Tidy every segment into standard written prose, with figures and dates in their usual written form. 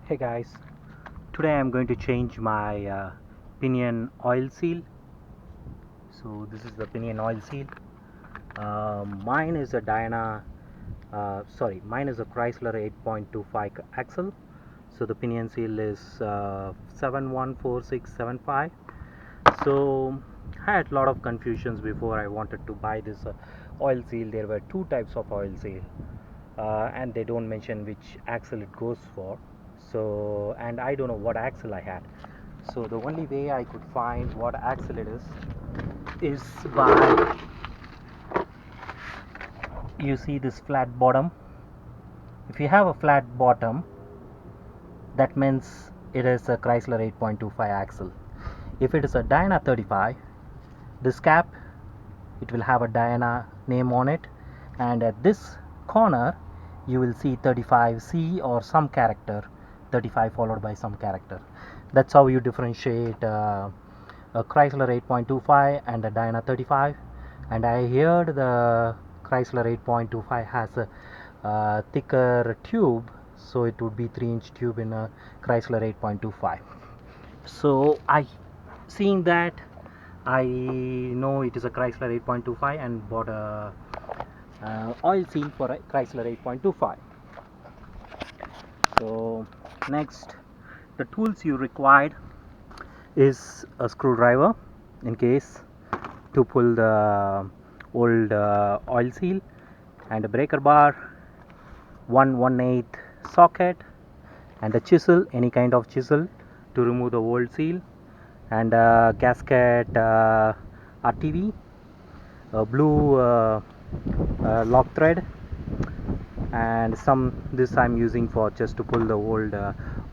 Hey guys, today I'm going to change my pinion oil seal. So this is the pinion oil seal. Mine is a mine is a Chrysler 8.25 axle. So the pinion seal is 714675. So I had a lot of confusions before I wanted to buy this oil seal. There were two types of oil seal, and they don't mention which axle it goes for. So, and I don't know what axle I had. So the only way I could find what axle it is by, you see this flat bottom. If you have a flat bottom, that means it is a Chrysler 8.25 axle. If it is a Dyna 35, this cap, it will have a Dyna name on it, and at this corner you will see 35C or some character, 35 followed by some character. That's how you differentiate a Chrysler 8.25 and a Dyna 35. And I heard the Chrysler 8.25 has a thicker tube, so it would be 3-inch tube in a Chrysler 8.25. So seeing that, I know it is a Chrysler 8.25 and bought a oil seal for a Chrysler 8.25. So next, the tools you required is a screwdriver in case to pull the old oil seal, and a breaker bar, 1/8 socket, and a chisel, any kind of chisel to remove the old seal, and a gasket RTV, a blue lock thread, and this I'm using for just to pull the old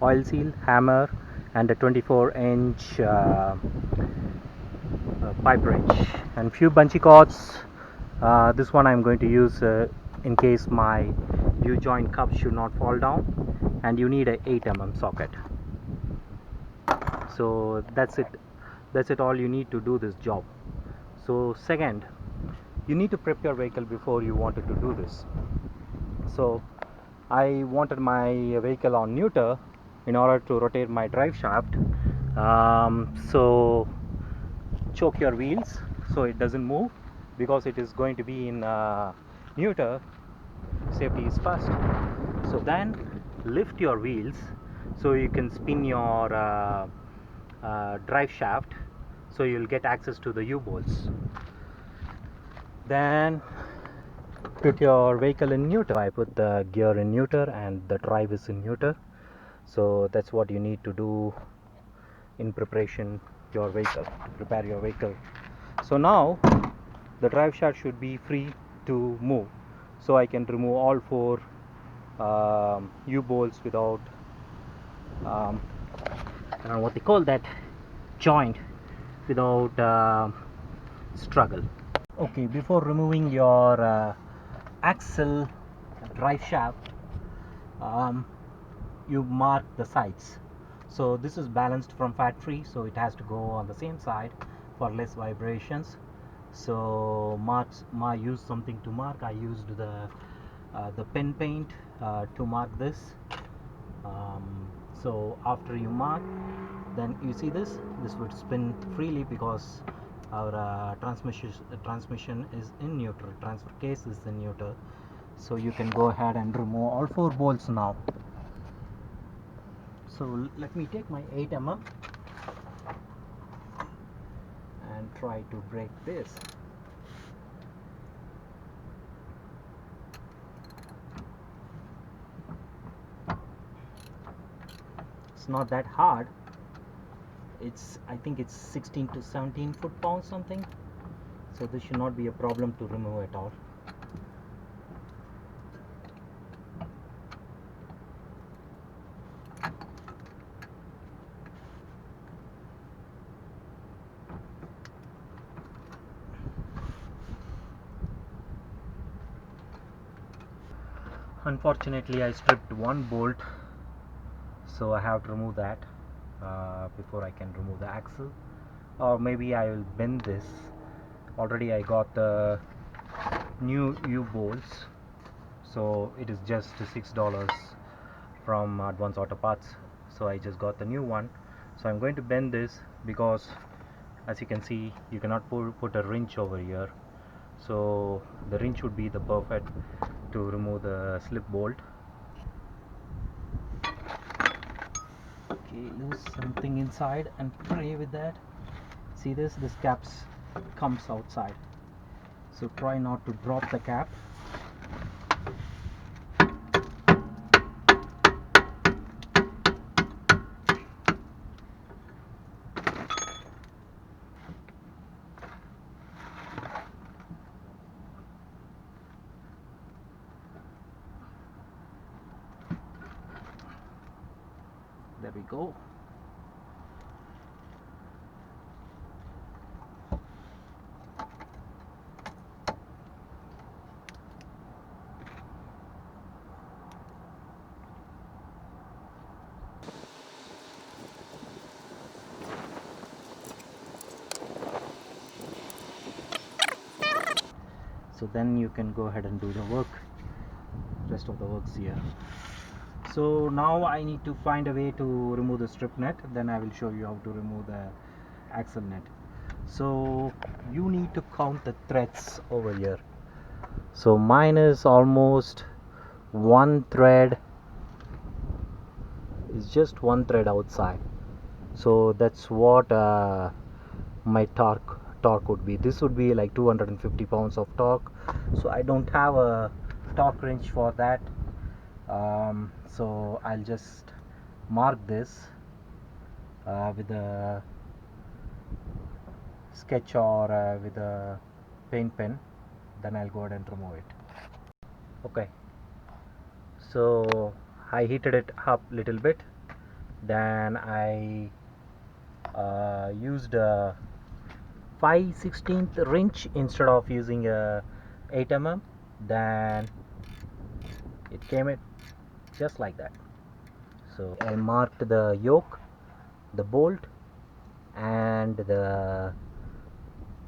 oil seal, hammer, and a 24-inch pipe wrench, and few bunchy cords. This one I'm going to use in case my U-joint cup should not fall down, and you need a 8 mm socket. So that's it all you need to do this job. So second, you need to prep your vehicle before you wanted to do this. So I wanted my vehicle on neuter in order to rotate my drive shaft. So choke your wheels so it doesn't move, because it is going to be in neuter. Safety is first. So then lift your wheels so you can spin your drive shaft, so you'll get access to the U-bolts. Then put your vehicle in neuter. I put the gear in neuter and the drive is in neuter. So that's what you need to do in preparation your vehicle, to prepare your vehicle. So now the drive shaft should be free to move, so I can remove all four U-bolts without I don't know what they call that joint, without struggle. Okay, before removing your axle drive shaft, you mark the sides. So this is balanced from factory, so it has to go on the same side for less vibrations. So use something to mark. I used the pen paint to mark this. So after you mark, then you see this would spin freely, because our transmission is in neutral, transfer case is in neutral. So you can go ahead and remove all four bolts now. So let me take my 8 mm and try to break this. It's not that hard. I think it's 16 to 17 foot-pounds something, so this should not be a problem to remove at all. Unfortunately, I stripped one bolt, so I have to remove that before I can remove the axle, or maybe I will bend this. Already I got the new U-bolts, so it is just $6 from Advanced Auto Parts, so I just got the new one. So I'm going to bend this because as you can see you cannot put a wrench over here, so the wrench would be the perfect to remove the slip bolt. Okay, lose something inside and play with that. See this caps comes outside, so try not to drop the cap. There we go. So then you can go ahead and do the rest of the works here. So now I need to find a way to remove the strip net, then I will show you how to remove the axle net. So you need to count the threads over here. So mine is almost one thread, is just one thread outside, so that's what my torque would be. This would be like 250 pounds of torque, so I don't have a torque wrench for that. So I'll just mark this with a sketch or with a paint pen, then I'll go ahead and remove it. Okay, so I heated it up little bit, then I used a 5/16 wrench instead of using a 8 mm, then it came it just like that. So I marked the yoke, the bolt and the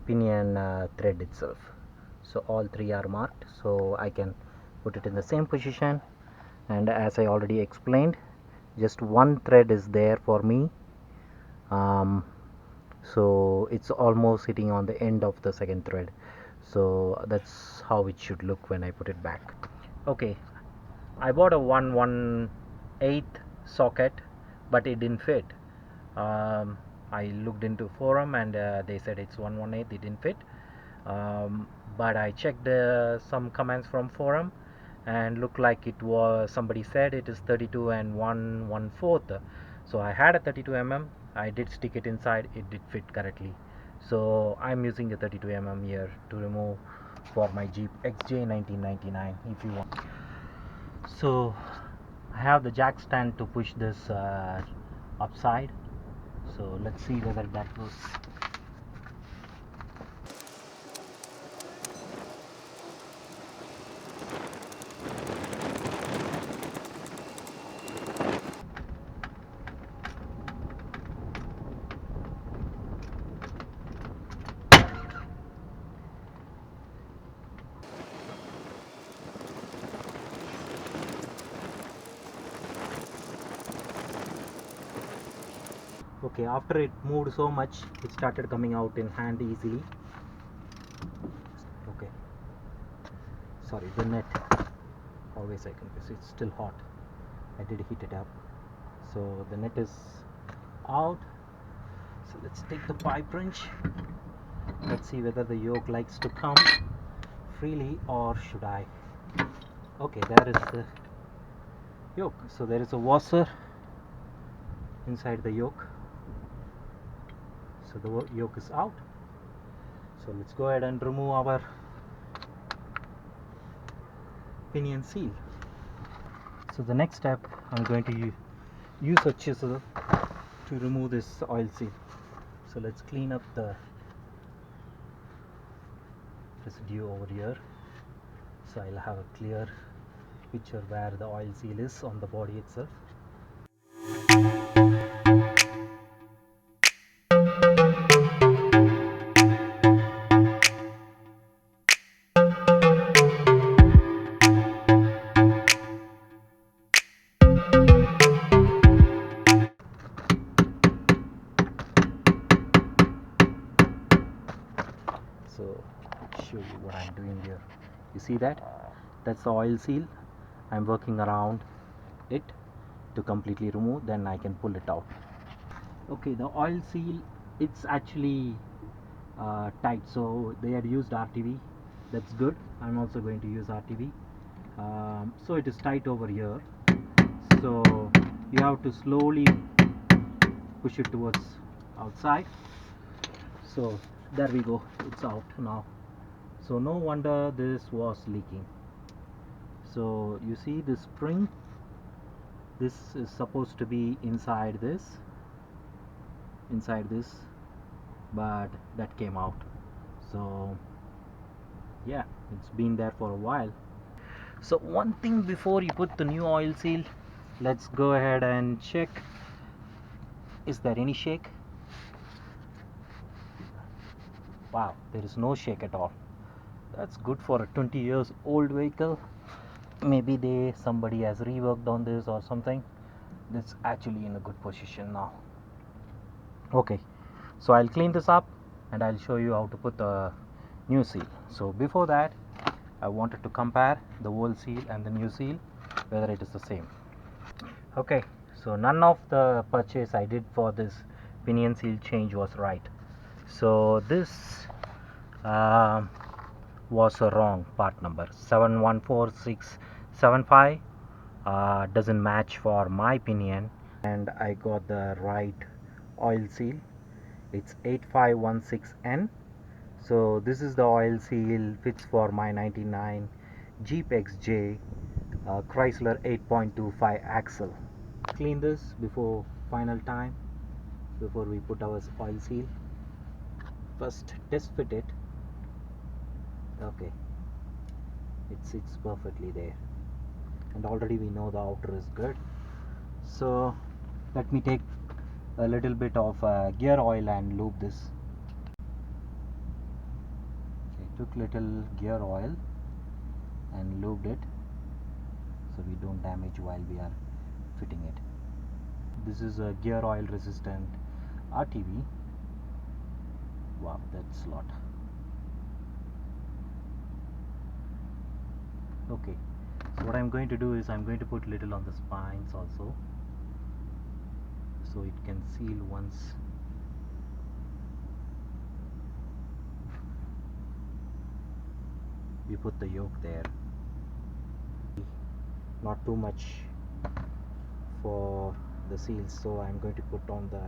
pinion thread itself, so all three are marked, so I can put it in the same position. And as I already explained, just one thread is there for me, so it's almost hitting on the end of the second thread, so that's how it should look when I put it back. Okay, I bought a 1/1/8 socket, but it didn't fit. I looked into forum and they said it's 1/1/8, it didn't fit. But I checked some comments from forum and looked like it was, somebody said it is 32 and 1/1/4. So I had a 32 mm, I did stick it inside, it did fit correctly. So I'm using the 32 mm here to remove for my Jeep XJ 1999 if you want. So I have the jack stand to push this upside, so let's see whether that goes. Okay, after it moved so much, it started coming out in hand easily. Okay, sorry, the net, always I can see it's still hot, I did heat it up, so the net is out. So let's take the pipe wrench, let's see whether the yoke likes to come freely or should I. Okay, there is the yoke, so there is a washer inside the yoke, so the yoke is out. So let's go ahead and remove our pinion seal. So the next step, I'm going to use a chisel to remove this oil seal. So let's clean up the residue over here, so I'll have a clear picture where the oil seal is on the body itself. You see that? That's the oil seal. I'm working around it to completely remove, then I can pull it out. Okay, the oil seal, it's actually tight, so they had used RTV. That's good. I'm also going to use RTV. So it is tight over here, so you have to slowly push it towards outside. So there we go, it's out now. So no wonder this was leaking. So you see this spring, this is supposed to be inside this, but that came out. So yeah, it's been there for a while. So one thing before you put the new oil seal, let's go ahead and check, is there any shake? Wow, there is no shake at all. That's good for a 20 years old vehicle. Maybe somebody has reworked on this or something. It's actually in a good position now. Okay, so I'll clean this up and I'll show you how to put the new seal. So before that, I wanted to compare the old seal and the new seal, whether it is the same. Okay, so none of the purchase I did for this pinion seal change was right. So this was a wrong part number. 714675 doesn't match for my pinion, and I got the right oil seal. It's 8516N. So this is the oil seal, fits for my 99 Jeep XJ Chrysler 8.25 axle. Clean this before final time, before we put our oil seal. First test fit it. Okay, it sits perfectly there, and already we know the outer is good. So let me take a little bit of gear oil and lube this. Okay, took little gear oil and lubed it so we don't damage while we are fitting it. This is a gear oil resistant RTV. Wow, that's a lot. Okay, so what I'm going to do is I'm going to put little on the spines also, so it can seal once. We put the yoke there. Not too much for the seals, so I'm going to put on the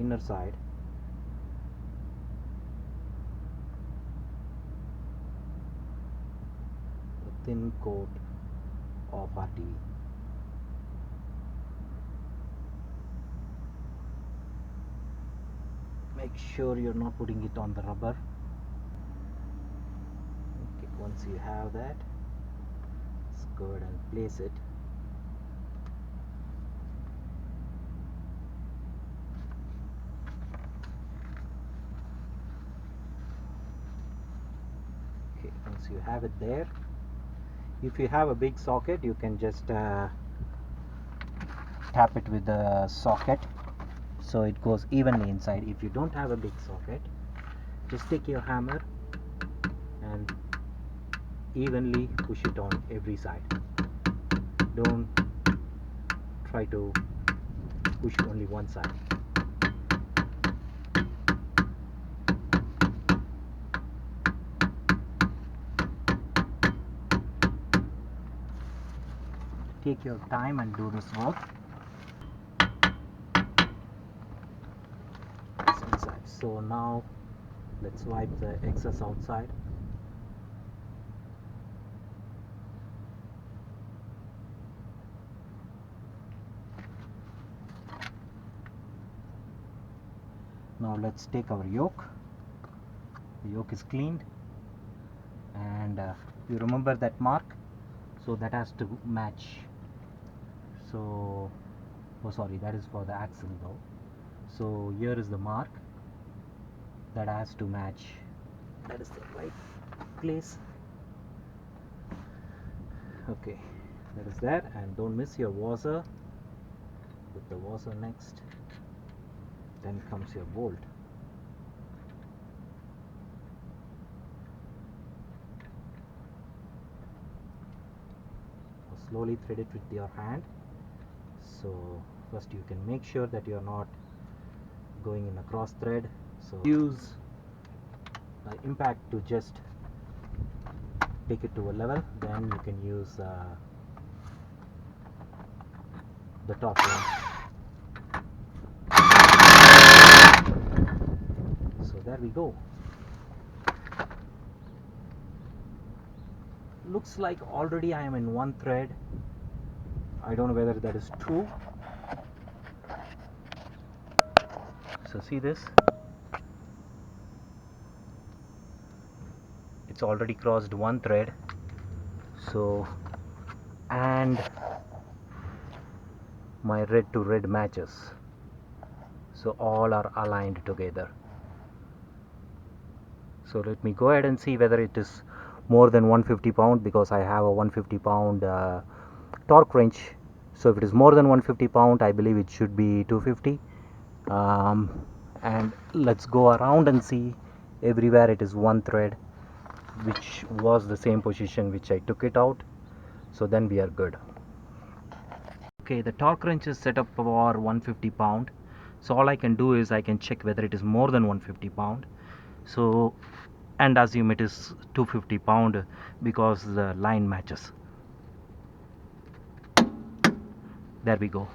inner side. A thin coat of RTV. Make sure you're not putting it on the rubber. Okay, once you have that, let's go ahead and place it. Okay, once you have it there, if you have a big socket, you can just tap it with the socket so it goes evenly inside. If you don't have a big socket, just take your hammer and evenly push it on every side. Don't try to push only one side. Take your time and do this work. It's inside. So now let's wipe the excess outside. Now let's take our yoke. The yoke is cleaned, and you remember that mark, so that has to match. So, oh sorry, that is for the axle though. So here is the mark that has to match. That is the right place. Okay, that is that, and don't miss your washer. Put the washer next, then comes your bolt. slowly thread it with your hand. So first you can make sure that you are not going in a cross thread, so use impact to just take it to a level, then you can use the top one. So there we go. Looks like already I am in one thread. I don't know whether that is true. So see this, it's already crossed one thread. So, and my red to red matches, so all are aligned together. So let me go ahead and see whether it is more than 150 pound, because I have a 150 pound torque wrench. So if it is more than 150 pound, I believe it should be 250. And let's go around and see. Everywhere it is one thread, which was the same position which I took it out. So then we are good. Okay, the torque wrench is set up for 150 pound. So all I can do is I can check whether it is more than 150 pound. So, and assume it is 250 pound because the line matches. There we go.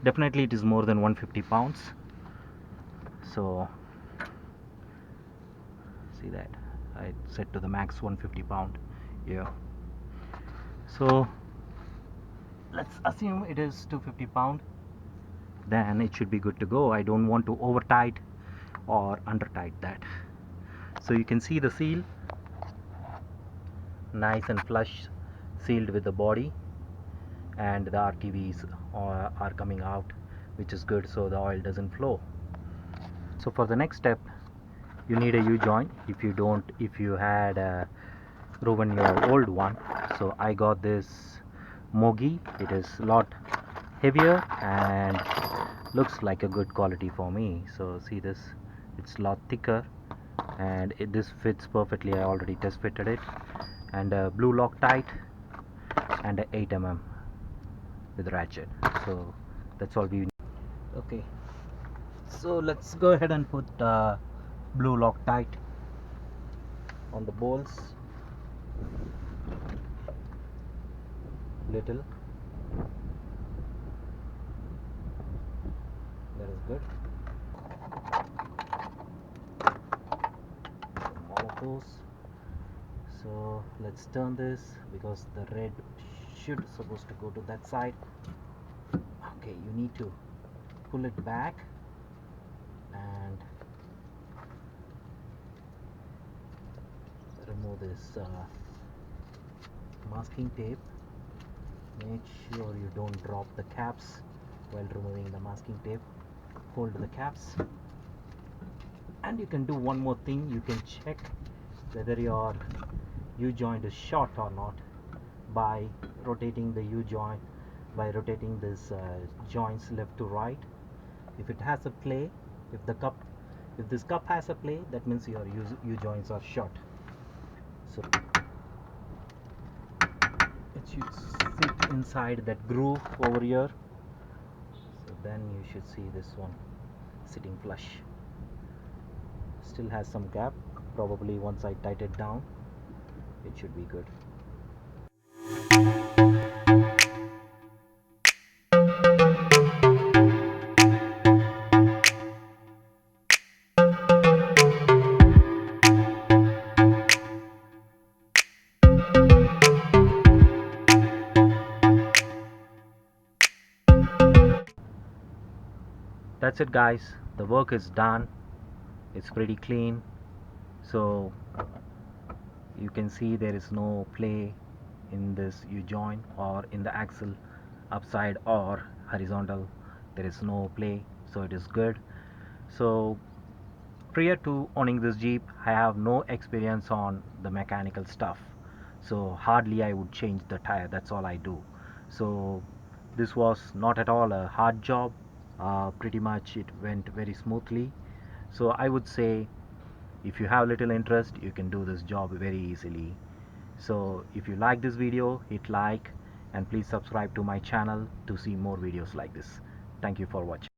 Definitely it is more than 150 pounds. So see that I set to the max 150 pound here. So let's assume it is 250 pound, then it should be good to go. I don't want to over tight or under tight that. So you can see the seal, nice and flush sealed with the body, and the RTVs are coming out, which is good, so the oil doesn't flow. So for the next step, you need a U-joint. If you had ruined your old one, so I got this Mogi. It is a lot heavier and looks like a good quality for me. So see this, it's a lot thicker, and this fits perfectly. I already test fitted it, and a blue Loctite and a 8 mm with ratchet. So that's all we need. Okay, so let's go ahead and put blue Loctite on the bolts. Little, that is good. All of those. So let's turn this, because the red should supposed to go to that side. Okay, you need to pull it back and remove this masking tape. Make sure you don't drop the caps while removing the masking tape. Hold the caps, and you can do one more thing. You can check whether your U-joint is short or not by rotating the U-joint, by rotating this joints left to right. If it has a play, if this cup has a play, that means your U-joints are short. So it should sit inside that groove over here. So then you should see this one sitting flush. Still has some gap. Probably once I tighten it down, it should be good. That's it, guys. The work is done. It's pretty clean. So you can see there is no play in this U-joint or in the axle, upside or horizontal. There is no play, so it is good. So prior to owning this Jeep, I have no experience on the mechanical stuff, so hardly I would change the tire. That's all I do. So this was not at all a hard job. Pretty much it went very smoothly. So I would say, if you have little interest, you can do this job very easily. So if you like this video, hit like. and please subscribe to my channel to see more videos like this. Thank you for watching.